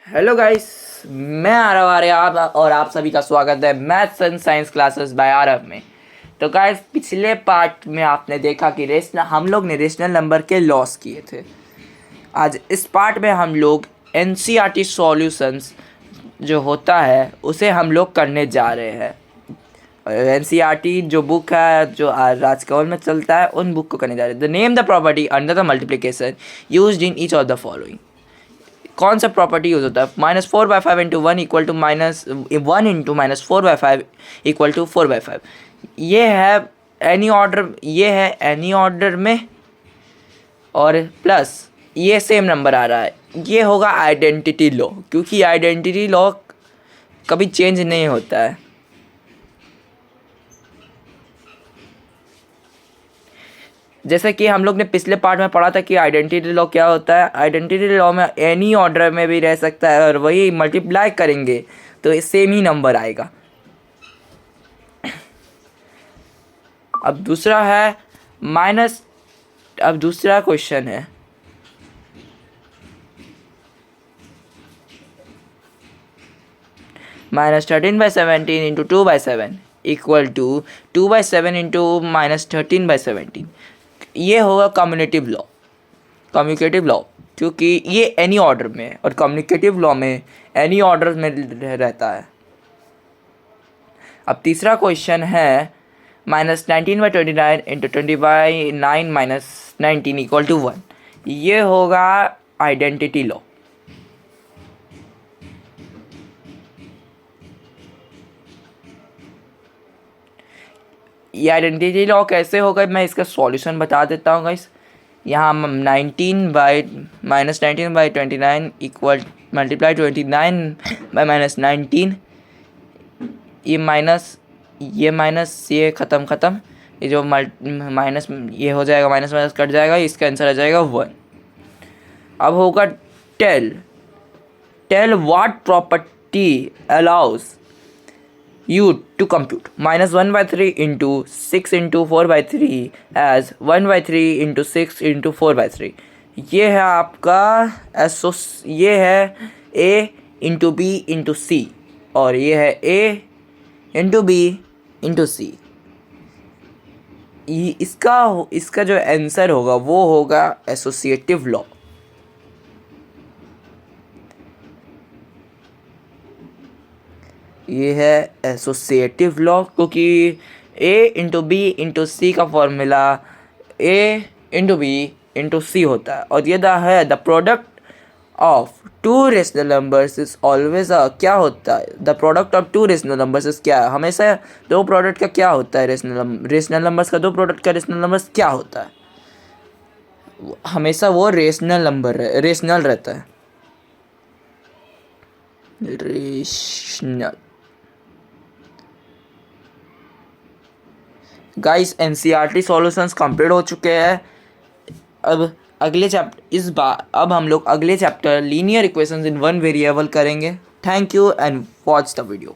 Hello guys, मैं आरव आप और आप सभी का स्वागत है maths and science classes bye Aarav में। तो गाइस, पिछले पार्ट में आपने देखा कि हम लोग ने रेशनल नंबर के लॉस किए थे। आज इस पार्ट में हम लोग एनसीईआरटी सॉल्यूशंस जो होता है उसे हम लोग करने जा रहे हैं। एनसीईआरटी जो बुक है जो राजकमल में चलता है उन बुक को करने जा रहे हैं। The name the property under the multiplication used in each of the following. कौन सा प्रॉपर्टी यूज होता है? -4/5 into 1 equal to -1 into -4/5 equal to 4/5। ये है एनी ऑर्डर में और प्लस ये सेम नंबर आ रहा है। ये होगा आइडेंटिटी लॉ, क्योंकि आइडेंटिटी लॉ कभी चेंज नहीं होता है। जैसे कि हम लोग ने पिछले पार्ट में पढ़ा था कि आइडेंटिटी लॉ क्या होता है। आइडेंटिटी लॉ में एनी ऑर्डर में भी रह सकता है और वही मल्टीप्लाई करेंगे तो सेम ही नंबर आएगा। अब दूसरा क्वेश्चन है -13/17 इंटू 2/7 इक्वल टू 2/7 इंटू -13/17। ये होगा कम्यूटेटिव लॉ, क्योंकि ये एनी ऑर्डर में है और कम्यूटेटिव लॉ में एनी ऑर्डर में रहता है। अब तीसरा क्वेश्चन है -19/29 इंटू 20/9 -19 इक्वल टू 1। ये होगा आइडेंटिटी लॉ। ये आइडेंटिटी लॉ कैसे होगा, मैं इसका सॉल्यूशन बता देता हूँ गाइस। यहाँ -19/29 इक्वल मल्टीप्लाई 29/-19। ये माइनस ये ख़त्म ये जो माइनस ये हो जाएगा, माइनस कट जाएगा, इसका आंसर आ जाएगा 1। अब होगा tell what property allows you to compute -1/3 into 6 into 4/3 as 1/3 into 6 into 4/3। ये है आपका ये है a इंटू बी इंटू सी और ये है a इंटू बी इंटू सी। इसका जो आंसर होगा वो होगा एसोसिएटिव लॉ। ये है एसोसिएटिव लॉ, क्योंकि a into B into C का formula a into B into C होता है और ये है the product of two rational numbers is always क्या होता है? The product of two rational numbers is क्या है? हमेशा दो प्रोडक्ट का क्या होता है? रेशनल नंबर्स का दो प्रोडक्ट का रेशनल नंबर्स क्या होता है? हमेशा वो रेशनल रहता है। Rational guys, NCERT solutions complete हो चुके हैं। अब हम लोग अगले chapter linear equations in one variable करेंगे। Thank you and watch the video.